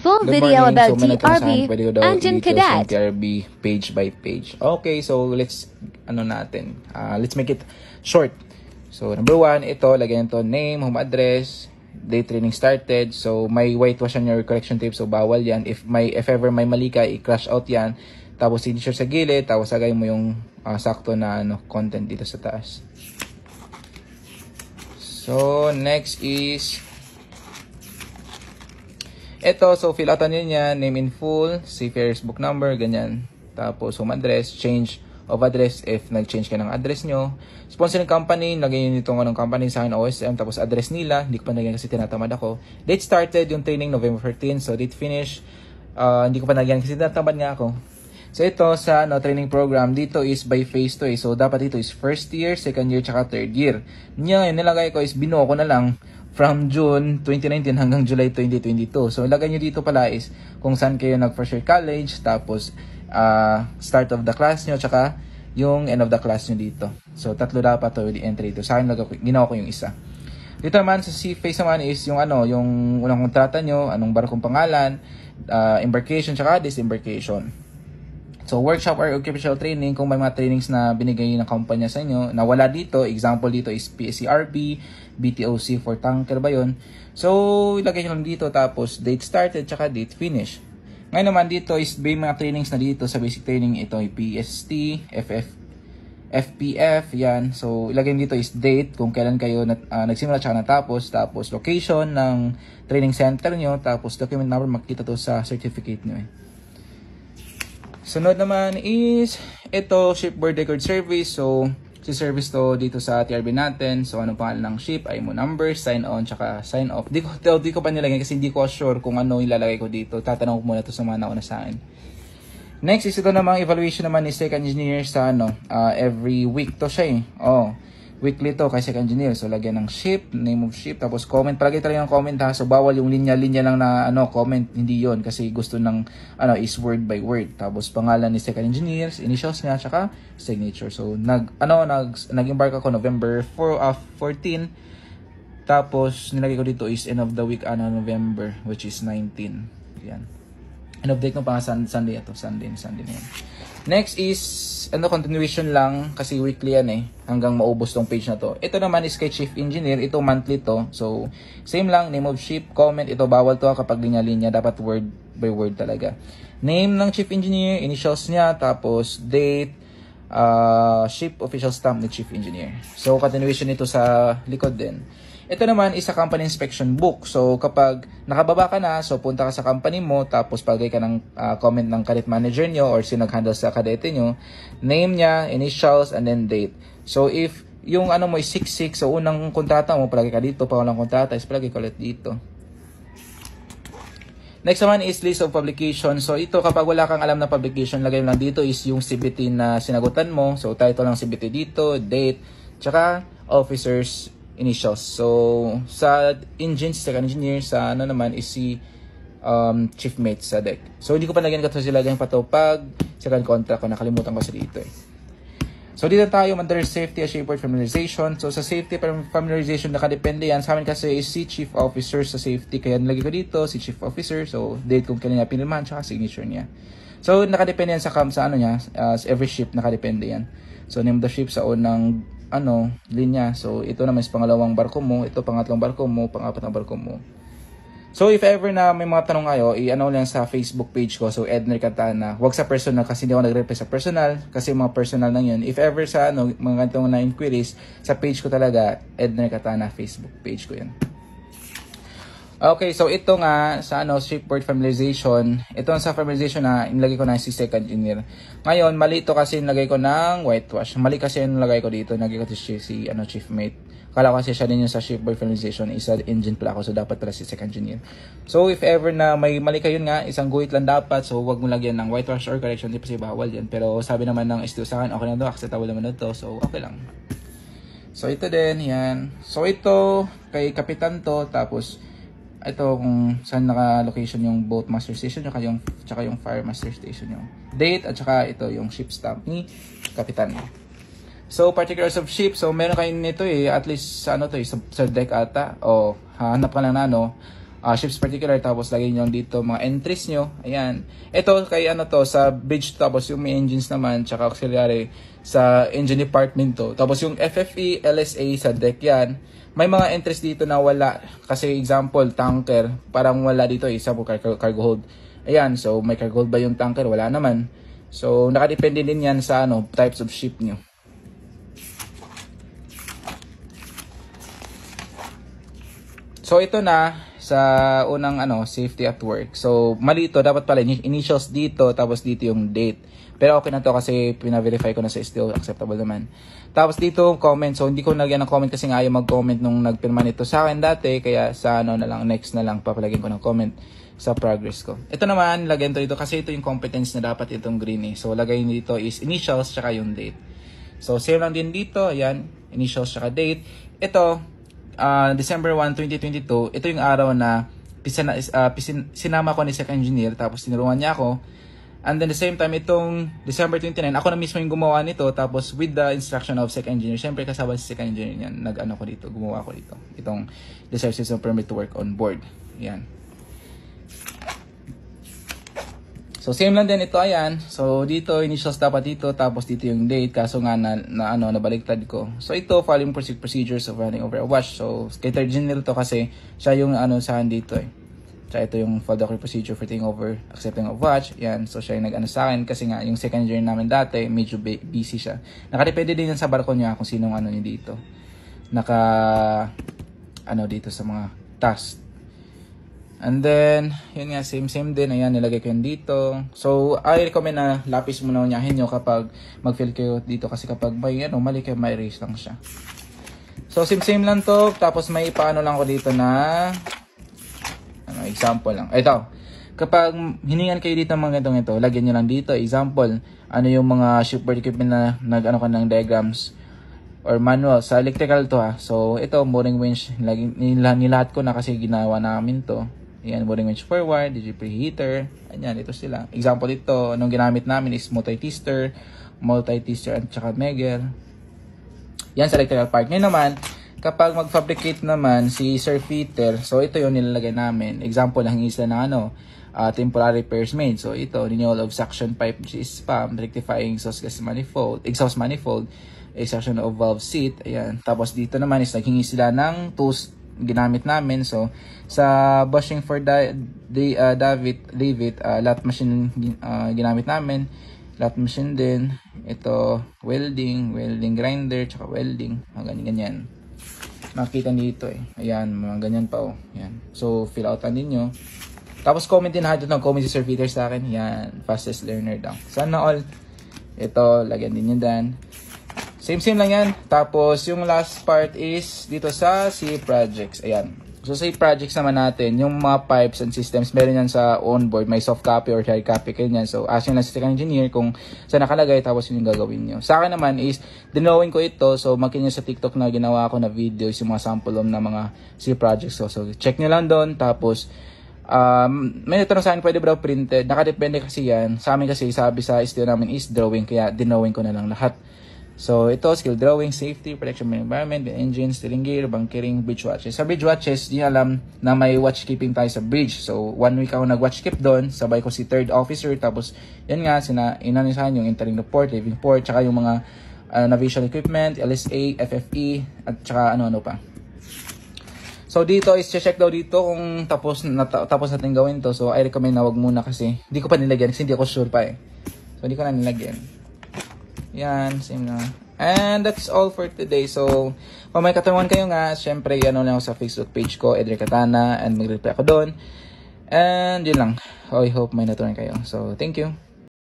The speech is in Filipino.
full Good video morning. about So, may nagtanong DRB pwede ko daw Engine i-details yung Cadet. TRB page by page. Okay, so let's let's make it short. So number 1, ito lagyan ito name, home address, date training started. So may whitewash on your correction tape, so bawal yan. If ever may mali ka, i-crash out yan. Tapos signature sa gilid, tapos sagay mo yung sakto na content dito sa taas. So next is ito, so fill out nyo yan, name in full, seafarer's book number, ganyan. Tapos home address, change of address if nag-change ka ng address nyo. Sponsoring company, lagay nyo itong company sa akin, OSM, tapos address nila, hindi ko pa nalagyan kasi tinatamad ako. Date started, yung training November 14, so date finish, hindi ko pa nalagyan kasi tinatamad nga ako. So ito sa training program, dito is by phase to so dapat dito is first year, second year, tsaka third year. Ngayon, nilagay ko is binuo ko na lang from June 2019 hanggang July 2022. So, ilagay nyo dito pala is kung saan kayo nag-first year college, tapos start of the class nyo, tsaka yung end of the class nyo dito. So, tatlo dapat to the entry dito. Sa akin, ginawa ko yung isa. Dito naman, sa C phase naman is yung yung unang kontrata nyo, anong barkong pangalan, embarkation, tsaka disembarkation. So, workshop or occupational training, kung may mga trainings na binigay ng kumpanya sa inyo, na wala dito, example dito is PSCRP, BTOC for tanker ba yun? So, ilagay nyo lang dito, tapos date started, tsaka date finish. Ngayon naman dito is may mga trainings na dito sa basic training, ito ay PST, FPF, yan. So, ilagay nyo dito is date, kung kailan kayo nagsimula tsaka natapos, tapos location ng training center nyo, tapos document number, makikita to sa certificate nyo Sunod naman is ito, shipboard record service. So, si service to dito sa TRB natin. So, ano pangalan ng ship, IMO number, sign on, tsaka sign off. Di ko pa nilagay kasi hindi ko sure kung ano ilalagay ko dito. Tatanong ko muna to sa mga nauna sa akin. Next is ito namang evaluation naman ni second engineer sa every week to siya weekly to kay second engineer. So, lagyan ng ship, name of ship, tapos comment. Palagay talaga ng comment ha. So, bawal yung linya-linya lang na comment. Hindi yon kasi gusto ng is word by word. Tapos, pangalan ni second engineer, initials niya, tsaka signature. So, nag-embark ako November 14. Tapos, nilagay ko dito is end of the week, November, which is 19. Yan. End of the week no pa Sunday ito. Sunday na yan. Next is, continuation lang, kasi weekly yan hanggang maubos tong page na to. Ito naman is kay Chief Engineer, ito monthly to. So, same lang, name of ship, comment, ito bawal to kapag linya-linya, dapat word by word talaga. Name ng Chief Engineer, initials niya, tapos date, ship official stamp ni Chief Engineer. So, continuation nito sa likod din. Ito naman is a company inspection book. So, kapag nakababa ka na, so punta ka sa company mo, tapos pagay ka ng comment ng cadet manager nyo or sino nag-handle sa kadete nyo, name niya, initials, and then date. So, if yung mo is 66, so unang kontrata mo, palagi ka dito, pangalang kontrata is palagi ka ulit dito. Next naman is list of publication. So, ito kapag wala kang alam na publication, lagay mo lang dito is yung CBT na sinagutan mo. So, title ng CBT dito, date, tsaka officers initials. So, sa engine, second engineer, sa naman is si chief mate sa deck. So, hindi ko pa lagyan kasi lagyan pa to pag second contract ko. Nakalimutan ko sa dito So, dito tayo under safety and shipboard familiarization. So, sa safety familiarization, nakadepende yan. Sa amin kasi is si chief officer sa safety. Kaya nilagay ko dito, si chief officer. So, date kung kailan niya pinirmahan, tsaka signature niya. So, nakadepende yan sa niya. Every ship, nakadepende yan. So, name of the ship sa unang linya. So, ito naman is pangalawang barko mo, ito pangatlong barko mo, pangapat na barko mo. So, if ever na may mga tanong kayo, lang sa Facebook page ko, so Edner Catana. Huwag sa personal kasi hindi ako nag-reply sa personal, kasi mga personal lang yun. If ever sa mga ganitong na inquiries, sa page ko talaga, Edner Catana, Facebook page ko yan. Okay, so ito nga sa shipboard familiarization. Ito sa familiarization na inilagay ko na si second engineer. Ngayon, mali ito kasi inilagay ko ng whitewash. Mali kasi inilagay ko dito, nilagay ko si chief mate. Kala ko kasi siya din yung sa shipboard familiarization, isa engine pala ako, so dapat pala si second engineer. So if ever na may mali kayo nga, isang guhit lang dapat, so wag mo lagyan ng whitewash or correction, di pa siya bawal yan. Pero sabi naman ng STO sa akin, okay na to, acceptable naman na to, so okay lang. So ito din, yan. So ito, kay kapitan to, tapos ito kung saan naka-location yung boat master station nyo, tsaka yung fire master station nyo. Date, at tsaka ito yung ship stamp ni kapitan. So, particulars of ship. So, meron kayo nito at least sa sa deck ata. O, hanap ka lang na ships particular, tapos lagay nyo dito mga entries nyo. Ayan. Ito kay ano to, sa bridge, tapos yung may engines naman, tsaka auxiliary sa engine department to. Tapos yung FFE, LSA sa deck yan. May mga entries dito na wala. Kasi example, tanker, parang wala dito. Example, cargo hold. Ayan, so may cargo hold ba yung tanker? Wala naman. So, nakadepende din yan sa ano, types of ship nyo. So, ito na sa unang ano, safety at work. So, mali ito. Dapat pala initials dito, tapos dito yung date. Pero okay na to kasi pina-verify ko na sa still acceptable naman. Tapos dito comment. So, hindi ko nalagyan ng comment kasi nga ayaw mag-comment nung nagpirma nito sa akin dati. Kaya sa ano na lang, next na lang, papalagyan ko ng comment sa progress ko. Ito naman, lagyan to dito kasi ito yung competence na dapat itong green eh. So, lagay dito is initials tsaka yung date. So, same lang din dito. Ayan, initials tsaka date. Ito, December 1, 2022, ito yung araw na sinama ko ni Second Engineer, tapos tinuruan niya ako. And then the same time, itong December 29, ako na mismo yung gumawa nito, tapos with the instruction of Second Engineer. Siyempre, kasama si Second Engineer yan, nag-ano ko dito, gumawa ko dito. Itong Reserve System Permit to Work on Board. Yan. So, same lang din ito, ayan. So, dito, initials dapat dito, tapos dito yung date, kaso nga nabaliktad ko. So, ito, following procedures of running over a watch. So, kay third engineer to kasi, siya yung saan dito eh. Siya ito yung follow document procedure for taking over, accepting of watch. Yan, so siya yung nag-ano sa akin, kasi nga, yung second engineer namin dati, medyo busy siya. Nakadepende din yan sa barko niya kung sinong ano niya dito. Dito sa mga task. And then, yun nga, same din. Ayan, nilagay ko yan dito. So, I recommend na lapis muna unyahin nyo kapag mag-fill kayo dito. Kasi kapag may mali kayo, may erase lang siya. So, same lang to. Tapos may paano lang ko dito na example lang. Ito, kapag hiningan kayo dito mga ganitong ito, lagyan nyo lang dito. Example, ano yung mga shipboard equipment na nag-ano ka ng diagrams or manual. Sa electrical to ha. So, ito, mooring winch. Nilahat ko na kasi ginawa namin to. Ayan, mooring winch forward, DG preheater. Ayan, ito sila. Example ito, anong ginamit namin is multi-tester at saka megger. Yan sa electrical part. Ngayon naman, kapag mag-fabricate naman si Sir Peter, so ito yung nilalagay namin. Example, hingi sila ng temporary repairs made. So ito, renewal of suction pipe which is spam, rectifying exhaust manifold, extraction of valve seat. Ayan. Tapos dito naman is naghingi sila ng tools ginamit namin. So sa bushing for David, lot machine ginamit namin. Lot machine din. Ito, welding grinder, tsaka welding. Mga ganyan. Makita dito eh. Ayan, mga ganyan pa oh. Ayan. So, fill out din nyo. Tapos, comment din natin ng comment si Sir Peter sa akin. Ayan, fastest learner daw. Sana all. Ito, lagyan din nyo dan. Same lang yan. Tapos, yung last part is dito sa C projects. Ayan. So, sa projects naman natin, yung mga pipes and systems, meron yan sa onboard. May soft copy or hard copy kayo yan. So, ask nyo lang sa second engineer kung saan nakalagay, tapos yun yung gagawin nyo. Sa akin naman is, dinawin ko ito. So, makin nyo sa TikTok na ginawa ko na videos, yung mga sample na mga C projects. So, check nyo lang doon. Tapos, may natanong sa akin, pwede ba daw printed? Nakadepende kasi yan. Sa amin kasi, sabi sa studio namin is drawing, kaya dinawin ko na lang lahat. So, ito, skill drawing, safety, protection of the environment, engine, steering gear, bunkering, bridge watches. Sa bridge watches, di alam na may watch keeping tayo sa bridge. So, 1 week ako nag-watch keep doon, sabay ko si third officer, tapos, yan nga, inanisahan yung entering report, leaving port, tsaka yung mga navigation equipment, LSA, FFE, at tsaka ano-ano pa. So, dito is check daw dito kung tapos natin gawin to. So, I recommend na wag muna kasi hindi ko pa nilagyan kasi hindi ako sure pa eh. So, hindi ko na nilagyan. Yan, same na. And that's all for today. So, kung may katanungan kayo nga, syempre, lang ako sa Facebook page ko, Edric Katana, and mag-reply ako doon. And yun lang. I hope may natutunan kayo. So, thank you.